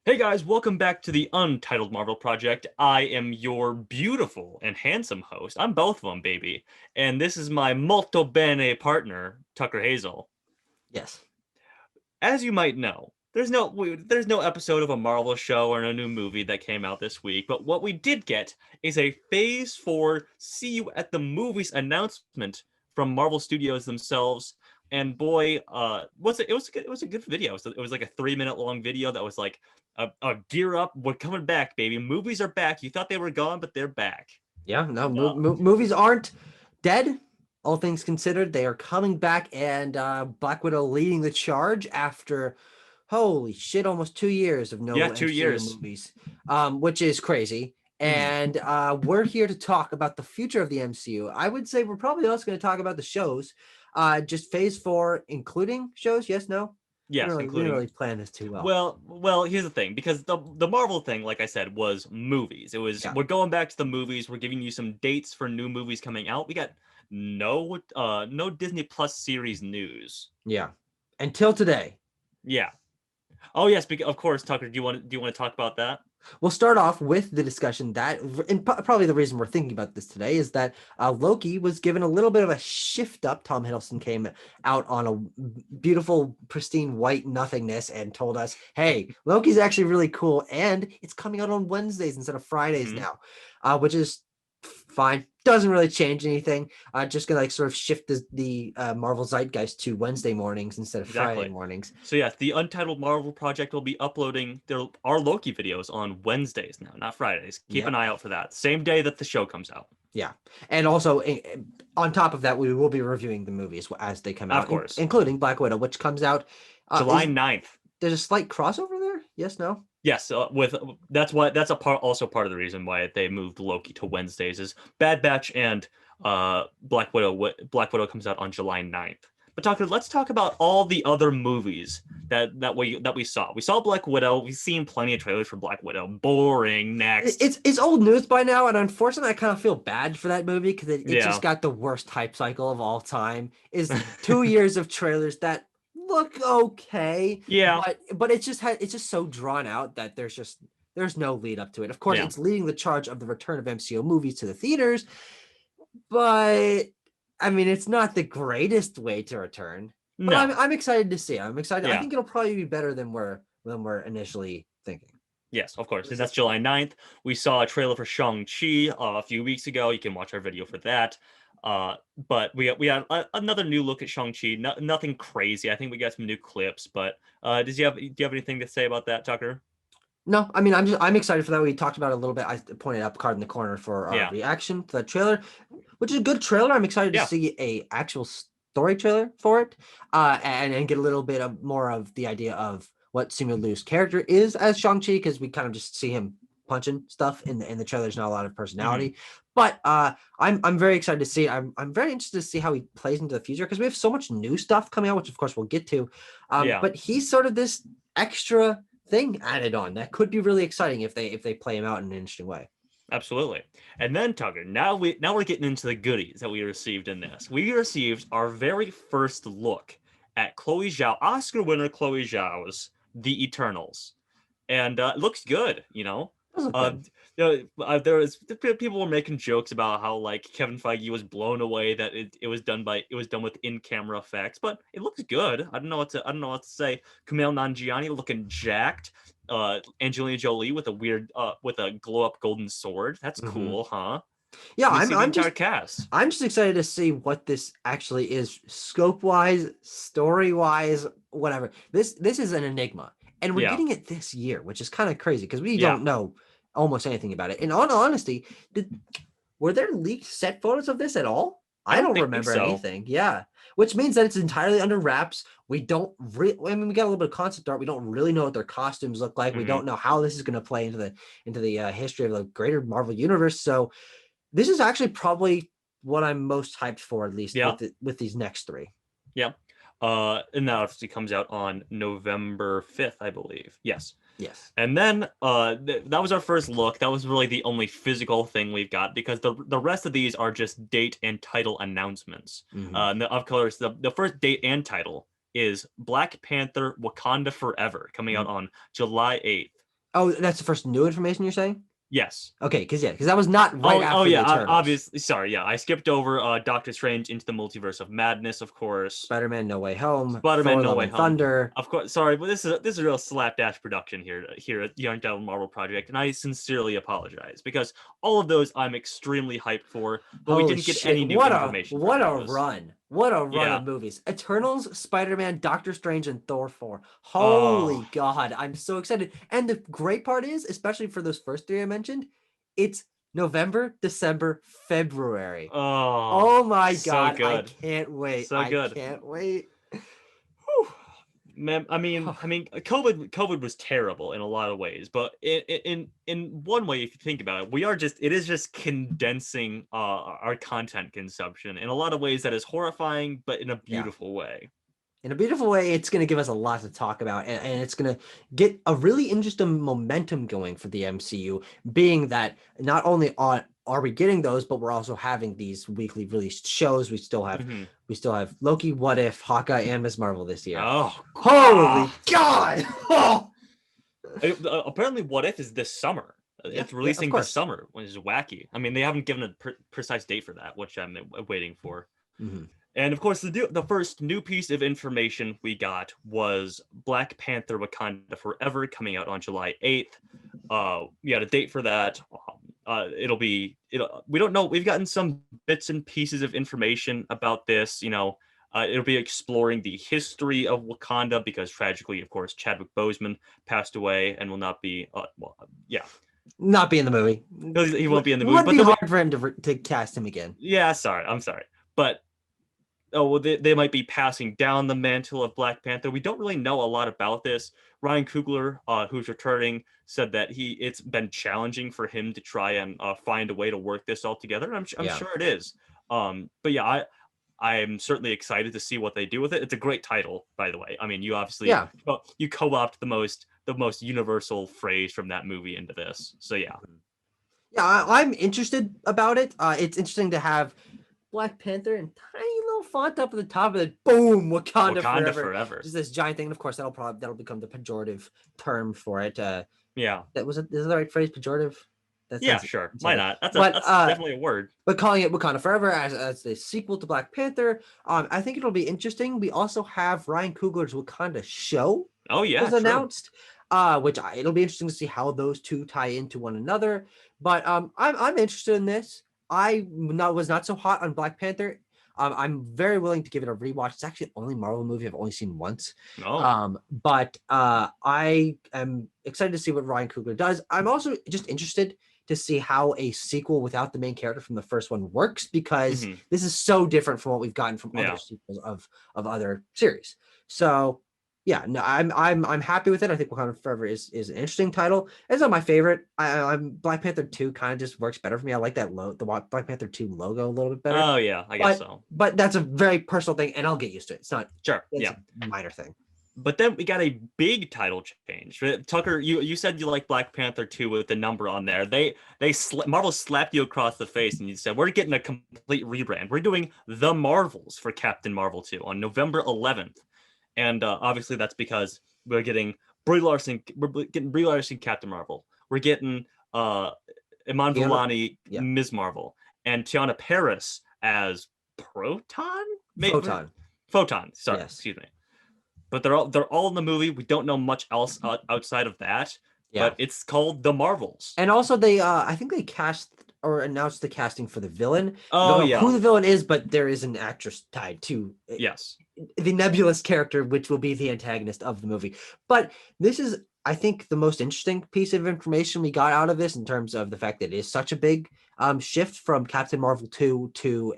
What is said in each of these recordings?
Hey guys, welcome back to the Untitled Marvel Project. I am your beautiful and handsome host. I'm both of them, baby. And this is my molto bene partner, Tucker Hazel. Yes. As you might know, there's no episode of a Marvel show or a new movie that came out this week, but what we did get is a Phase 4 See You at the Movies announcement from Marvel Studios themselves. And boy, was it was it was a good video. So it was like a 3 minute long video that was like a gear up, we're coming back, baby. Movies are back. You thought they were gone, but they're back. Yeah. No, Uh, movies aren't dead. All things considered, they are coming back, and Black Widow leading the charge after, holy shit, almost 2 years of yeah, no 2 years. MCU movies, which is crazy. Mhm. And we're here to talk about the future of the MCU. I would say we're probably also going to talk about the shows, just Phase 4, including shows. Yes, no, Yes, we didn't including really plan this too well. well, here's the thing, because the Marvel thing, like I said, was movies. It was Yeah, we're going back to the movies. We're giving you some dates for new movies coming out. We got no Disney Plus series news. yeah. Until today. Yeah. Oh yes, of course, Tucker. Do you want to talk about that? We'll start off with the discussion that, and probably the reason we're thinking about this today is that Loki was given a little bit of a shift up. Tom Hiddleston came out on a beautiful, pristine white nothingness and told us, hey, Loki's actually really cool. And it's coming out on Wednesdays instead of Fridays Hmm. now, which is fine. Doesn't really change anything. Just gonna like sort of shift the Marvel zeitgeist to Wednesday mornings instead of Friday Exactly. mornings. So yes, the Untitled Marvel Project will be uploading our Loki videos on Wednesdays now, not Fridays. Keep an Yep. eye out for that. Same day that the show comes out. Yeah. And also, on top of that, we will be reviewing the movies as they come Of out, course. including Black Widow, which comes out. July Is 9th. There's a slight crossover there? Yes, no? Yes, with that's a part also part of the reason why they moved Loki to Wednesdays is Bad Batch and Black Widow comes out on July 9th. But Tucker, let's talk about all the other movies that we saw. We saw Black Widow. We've seen plenty of trailers for Black Widow. Boring. Next. It's old news by now, and unfortunately, I kind of feel bad for that movie because it just Yeah. got the worst hype cycle of all time. Is 2 years of trailers that look okay, Yeah. but it's just so drawn out that there's no lead up to it. Of course, Yeah. it's leading the charge of the return of MCU movies to the theaters, but I mean, it's not the greatest way to return. But I'm No. I'm excited to see. I'm excited. I Yeah. think it'll probably be better than we're initially thinking. Yes, of course. And that's July 9th. We saw a trailer for Shang-Chi a few weeks ago. You can watch our video for that. But we had another new look at Shang-Chi. Nothing crazy. I think we got some new clips, but do you have anything to say about that, Tucker? No, I mean I'm excited for that. We talked about it a little bit. I pointed up card in the corner for our Yeah. reaction to that trailer, which is a good trailer. I'm excited to Yeah. see a actual story trailer for it, and get a little bit of more of the idea of what Simu Liu's character is as Shang-Chi, because we kind of just see him punching stuff in the trailer. There's not a lot of Hmm. personality, but I'm very excited to see it. I'm very interested to see how he plays into the future because we have so much new stuff coming out, which of course we'll get to. Yeah. But he's sort of this extra thing added on that could be really exciting if they play him out in an interesting way. Absolutely. And then Tucker, now we're getting into the goodies that we received in this. We received our very first look at Chloe Zhao, Oscar winner Chloe Zhao's The Eternals. And it looks good, you know. Does look Uh, good. there was people were making jokes about how like Kevin Feige was blown away that it was done with in-camera effects, but it looks good. I don't know what to say. Kumail Nanjiani looking jacked. Angelina Jolie with a weird with a glow up golden sword. That's Hmm. cool, huh? Yeah, We I'm see the I'm entire just cast. I'm just excited to see what this actually is, scope wise, story wise, whatever. This is an enigma, and we're Yeah, getting it this year, which is kind of crazy because we yeah. don't know almost anything about it. In all honesty, were there leaked set photos of this at all? I I don't don't think remember so. anything. Yeah, which means that it's entirely under wraps. We don't really. I mean, we got a little bit of concept art. We don't really know what their costumes look like. We Hmm. don't know how this is going to play into the history of the greater Marvel universe. So this is actually probably what I'm most hyped for, at least Yeah, with these next three. yeah. And that obviously comes out on November 5th, I believe. Yes. Yes. And then that was our first look. That was really the only physical thing we've got because the rest of these are just date and title announcements. Hmm. And of course, the first date and title is Black Panther: Wakanda Forever, coming out on July 8th. Oh, that's the first new information you're saying? Yes. Okay, because that was not right Oh after the yeah, Eternals. obviously. Sorry, yeah, I skipped over Doctor Strange into the Multiverse of Madness, of course. Spider-Man: No Way Home, Spider-Man: Thor: No Love Way and Home. Thunder. Of course, sorry, but this is a real slapdash production here at the Untitled Marvel Project, and I sincerely apologize because all of those I'm extremely hyped for, but we Holy didn't get shit! any new What a information for what a those. run! What a run Yeah. of movies! Eternals, Spider-Man, Doctor Strange, and Thor 4. Oh. Holy God, I'm so excited! And the great part is, especially for those first three I mentioned, it's November, December, February. Oh. Oh my So God, I good. can't wait! So I good. can't wait! Whew. Man, I mean, COVID was terrible in a lot of ways, but in one way, if you think about it, it is just condensing our content consumption in a lot of ways that is horrifying, but in a Yeah. beautiful way. In a beautiful way, it's going to give us a lot to talk about, and it's going to get a really interesting momentum going for the MCU, being that not only are we getting those, but we're also having these weekly released shows. Hmm. We still have Loki, What If, Hawkeye, and Miss Marvel this year. Oh, Holy God! Oh! apparently, What If is this summer. Yeah, It's yeah, of releasing this course. summer, which is wacky. I mean, they haven't given a precise date for that, which I'm waiting for. Mhm. And of course, the first new piece of information we got was Black Panther: Wakanda Forever coming out on July 8th. We had a date for that. We don't know. We've gotten some bits and pieces of information about this. It'll be exploring the history of Wakanda because tragically, of course, Chadwick Boseman passed away and will not be. Yeah, Not be in the movie. he won't be in the movie. Would But be there'll be. hard for him to cast him again. Yeah, sorry, I'm sorry, but well, they might be passing down the mantle of Black Panther. We don't really know a lot about this. Ryan Coogler, who's returning, said that it's been challenging for him to try and find a way to work this all together. And I'm Yeah, sure it is. But yeah, I'm certainly excited to see what they do with it. It's a great title, by the way. I mean, you obviously yeah. you co-opt the most universal phrase from that movie into this. So yeah, Yeah, I'm interested about it. It's interesting to have Black Panther and tiny little font up at the top of it. Boom, Wakanda Wakanda forever. forever. Just this giant thing. And of course, that'll become the pejorative term for it. Yeah, That was it. Is that the right phrase? Pejorative. That yeah, sounds sure. Why insulting. not? But That's definitely a word. but calling it Wakanda Forever as the sequel to Black Panther, I think it'll be interesting. We also have Ryan Coogler's Wakanda show Oh yeah, was true. announced, it'll be interesting to see how those two tie into one another. But I'm interested in this. Was not so hot on Black Panther. I'm very willing to give it a rewatch. It's actually the only Marvel movie I've only seen once. Oh. But I am excited to see what Ryan Coogler does. I'm also just interested to see how a sequel without the main character from the first one works, because Hmm. this is so different from what we've gotten from other Yeah. sequels of other series. So yeah, no, I'm happy with it. I think Wakanda Forever is an interesting title. It's not my favorite. I'm Black Panther 2 kind of just works better for me. I like the Black Panther 2 logo a little bit better. Oh yeah, I guess But so. but that's a very personal thing, and I'll get used to it. Sure. It's Yeah. a minor thing. But then we got a big title change. Tucker, you said you like Black Panther 2 with the number on there. Marvel slapped you across the face and you said, "We're getting a complete rebrand. We're doing The Marvels for Captain Marvel 2 on November 11th." And obviously that's because we're getting Brie Larson Captain Marvel. We're getting Iman Keanu, Vellani yeah, Ms. Marvel and Tiana Paris as Proton? Photon, Photon, sorry, yes, excuse me. But they're all in the movie. We don't know much else outside of that. yeah. But it's called The Marvels. And also they I think they cast or announced the casting for the villain. We don't Oh know who yeah, the villain is, but there is an actress tied to yes. the nebulous character, which will be the antagonist of the movie. But this is, I think, the most interesting piece of information we got out of this, in terms of the fact that it is such a big shift from Captain Marvel 2 to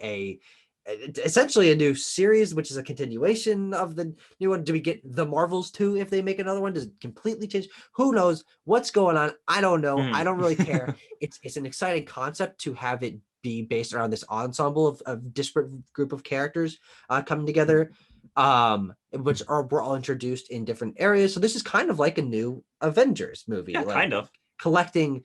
essentially a new series, which is a continuation of the new one. Do we get the Marvels 2 if they make another one? Does it completely change? Who knows what's going on? I don't know. I Mhm. don't really care. It's an exciting concept to have it be based around this ensemble of disparate group of characters coming together, which were all introduced in different areas. So this is kind of like a new Avengers movie, Yeah, like kind of. collecting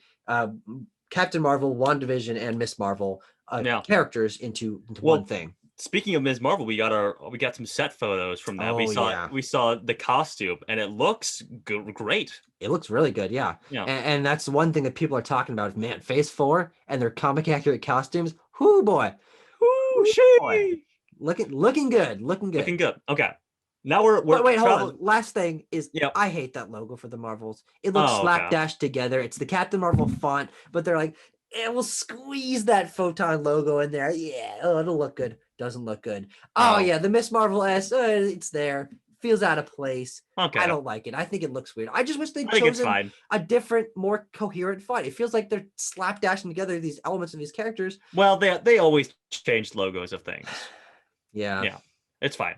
Captain Marvel, WandaVision, and Miss Marvel Yeah. characters into one Well, thing. Speaking of Ms. Marvel, we got some set photos from that. Oh yeah, We saw the costume, and it looks great. it looks really good. Yeah, Yeah. and that's one thing that people are talking about. Man, Phase 4 and their comic accurate costumes. Whoo boy, Whoo, whoo boy, she looking good, looking looking good. good. Okay, now we're Wait, hold on. traveling. Last thing is Yep. I hate that logo for the Marvels. It looks Oh, okay. slapdash together. It's the Captain Marvel font, but they're like, it will squeeze that photon logo in there. Yeah, oh, it'll look good. Doesn't look good. Oh Oh, yeah, the Miss Marvel S, it's there. Feels out of place. I okay. don't like it. I think it looks weird. I just wish they'd I think it's chosen fine. a different, more coherent font. It feels like they're slapdashing together these elements of these characters. Well, they always change logos of things. Yeah. Yeah, it's fine.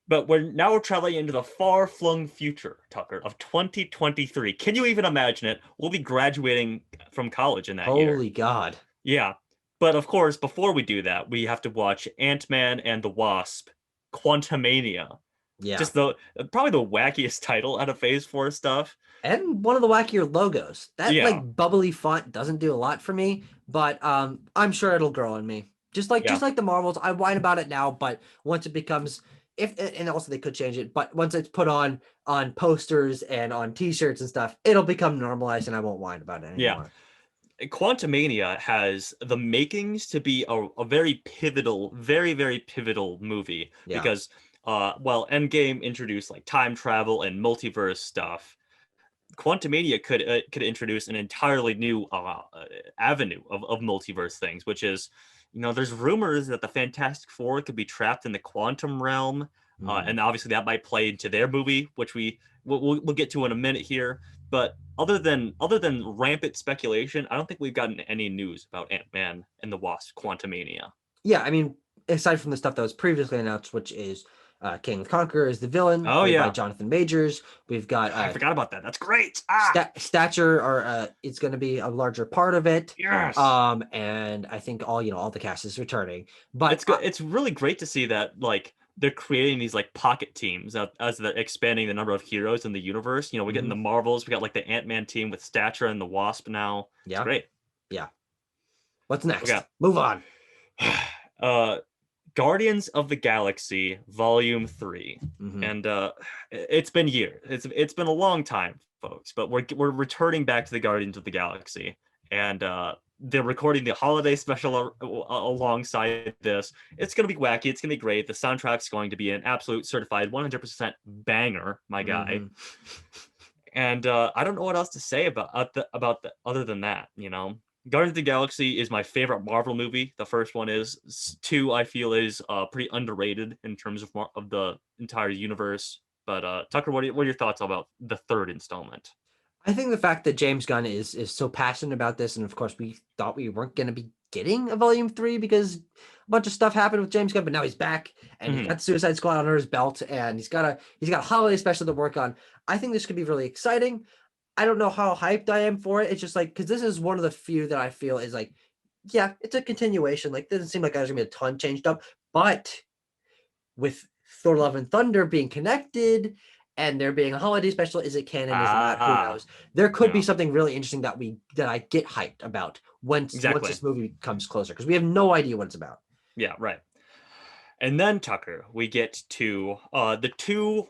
But we're traveling into the far-flung future, Tucker, of 2023. Can you even imagine it? We'll be graduating from college in that year. Holy God. Yeah. But of course, before we do that, we have to watch Ant-Man and the Wasp: Quantumania. Yeah. Just the probably the wackiest title out of Phase 4 stuff. And one of the wackier logos. That Yeah. like bubbly font doesn't do a lot for me, but I'm sure it'll grow on me. Yeah. Just like the Marvels, I whine about it now, but once it becomes if and also they could change it, but once it's put on posters and on t-shirts and stuff, it'll become normalized and I won't whine about it Yeah. anymore. Quantumania has the makings to be a very pivotal, very, very pivotal movie Yeah. because while Endgame introduced like time travel and multiverse stuff, Quantumania could introduce an entirely new avenue of multiverse things, which is, there's rumors that the Fantastic Four could be trapped in the quantum realm, Mm. and obviously that might play into their movie, which we'll get to in a minute here. But other than rampant speculation, I don't think we've gotten any news about Ant-Man and the Wasp: Quantumania. Yeah, I mean, aside from the stuff that was previously announced, which is King the Conqueror is the villain, Oh played by yeah, Jonathan Majors. We've got I forgot about that. That's great. Ah, Stature or it's going to be a larger part of it. yes. And I think all the cast is returning. But It's good. It's really great to see that like they're creating these like pocket teams as they're expanding the number of heroes in the universe. We're getting mhm, the Marvels. We got like the Ant-Man team with Stature and the Wasp now. It's yeah, great. yeah. What's Okay. next? Move on. uh Guardians of the Galaxy Volume 3. Hmm. And it's been years. It's been a long time, folks, but we're returning back to the Guardians of the Galaxy. And they're recording the holiday special alongside this. It's going to be wacky. It's going to be great. The soundtrack's going to be an absolute certified 100% banger, my guy. Hmm. And I don't know what else to say about the other than that. Guardians of the Galaxy is my favorite Marvel movie. The first one is. Two, I feel, is pretty underrated in terms of the entire universe. But Tucker, what are your thoughts about the third installment? I think the fact that James Gunn is so passionate about this, and of course we thought we weren't going to be getting a volume 3 because a bunch of stuff happened with James Gunn, but now he's back and he's Hmm. got Suicide Squad under his belt and he's got a holiday special to work on. I think this could be really exciting. I don't know how hyped I am for it. It's just like because this is one of the few that I feel is like, yeah, it's a continuation. Like, doesn't seem like there's gonna be a ton changed up, but with Thor: Love and Thunder being connected and there being a holiday special, is it canon? Is it not? Who Ah, knows? There could be yeah, something really interesting that I get hyped about once exactly. this movie comes closer because we have no idea what it's about. Yeah, right. And then Tucker, we get to the two.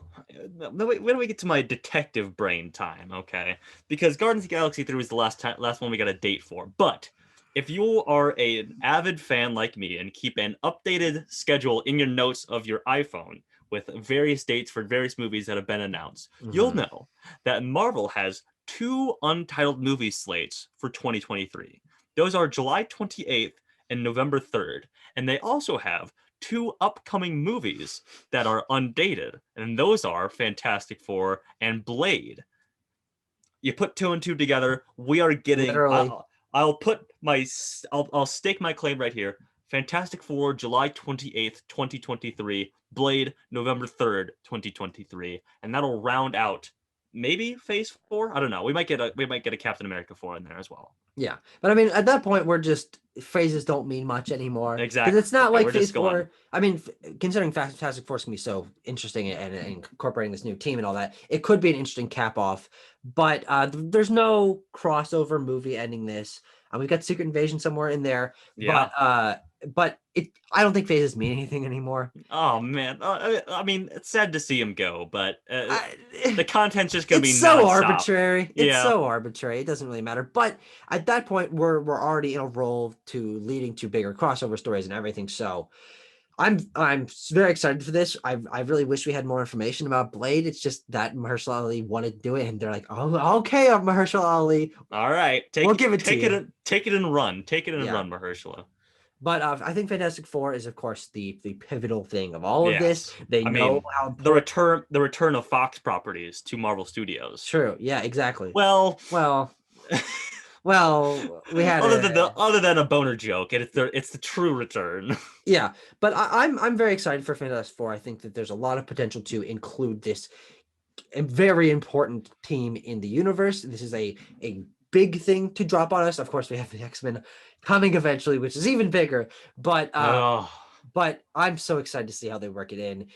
When do we get to my detective brain time? Okay, because Guardians of the Galaxy 3 was the last one we got a date for. But if you are an avid fan like me and keep an updated schedule in your notes of your iPhone with various dates for various movies that have been announced, you'll Mhm. know that Marvel has two untitled movie slates for 2023. Those are July 28th and November 3rd, and they also have two upcoming movies that are undated, and those are Fantastic Four and Blade. You put two and two together, we are getting. Literally, I'll put my. I'll stake my claim right here. Fantastic Four, July 28th, 2023. Blade, November 3rd, 2023, and that'll round out maybe Phase 4. I don't know. We might get a Captain America 4 in there as well. yeah. But I mean, at that point, we're just phrases don't mean much anymore because Exactly. it's not like We're Phase just going. Four. I mean, considering Fantastic Four can be so interesting and incorporating this new team and all that, it could be an interesting cap off. But there's no crossover movie ending this. We've got Secret Invasion somewhere in there, but Yeah. but I don't think phases mean anything anymore. Oh man, I mean, it's sad to see him go, but I, the content's just gonna it's be so nonstop. arbitrary. It's Yeah. so arbitrary. It doesn't really matter. But at that point, we're already in a role to leading to bigger crossover stories and everything. So I'm very excited for this. I really wish we had more information about Blade. It's just that Mahershala Ali wanted to do it, and they're like, "Oh, okay, Mahershala Ali, All right, we'll give it to you." take it and run, take it and Yeah, run, Mahershala. but I think Fantastic Four is, of course, the pivotal thing of all of this. Yes, They I know mean how important. the return of Fox properties to Marvel Studios. True. Yeah. Exactly. Well, Well. Well. We had other than a boner joke, and it's the true return. Yeah, but I'm very excited for Fantastic Four. I think that there's a lot of potential to include this a very important team in the universe. This is a big thing to drop on us. Of course, we have the X-Men coming eventually, which is even bigger. Oh. But I'm so excited to see how they work it in,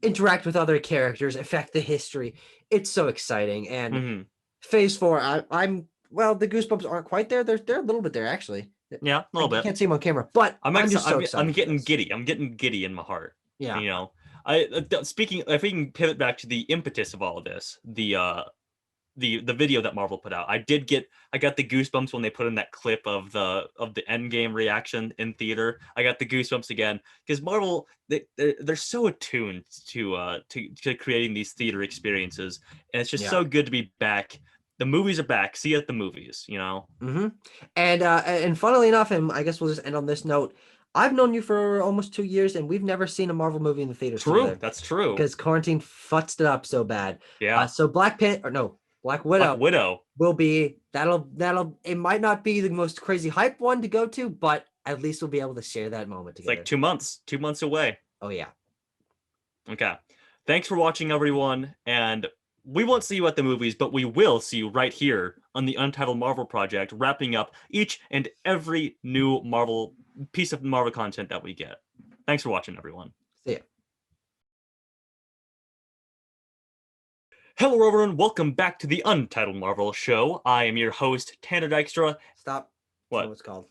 interact with other characters, affect the history. It's so exciting. And Mhm. Phase Four, I'm well, the goosebumps aren't quite there. They're a little bit there actually. Yeah, a I little bit. can't see them on camera, but I'm just so I'm excited for getting this. giddy. I'm getting giddy in my heart. Yeah. You know, I speaking. If we can pivot back to the impetus of all of this, the video that Marvel put out, I got the goosebumps when they put in that clip of the Endgame reaction in theater. I got the goosebumps again because Marvel they're so attuned to creating these theater experiences, and it's just Yeah. so good to be back. The movies are back. See you at the movies. You know. Mm-hmm. And funnily enough, and I guess we'll just end on this note. I've known you for almost 2 years, and we've never seen a Marvel movie in the theaters True. together That's true. because quarantine futzed it up so bad. Yeah. So Black Panther, or no, Black Black Widow Widow. will be that'll it might not be the most crazy hype one to go to, but at least we'll be able to share that moment It's like together. 2 months. 2 months away. Oh yeah. Okay. Thanks for watching, everyone. And we won't see you at the movies, but we will see you right here on the Untitled Marvel Project, wrapping up each and every new Marvel piece of Marvel content that we get. Thanks for watching, everyone. See ya. Hello, everyone. Welcome back to the Untitled Marvel Show. I am your host, Tanner Dykstra. Stop. That's not What? what it's called.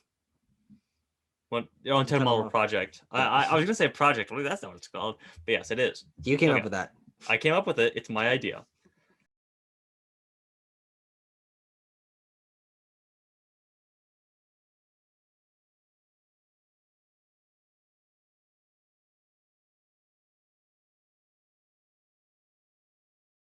What? Untitled Marvel Project. Yeah. I was going to say project. Well, that's not what it's called. But yes, it is. You came up Okay. with that. I came up with it. It's my idea.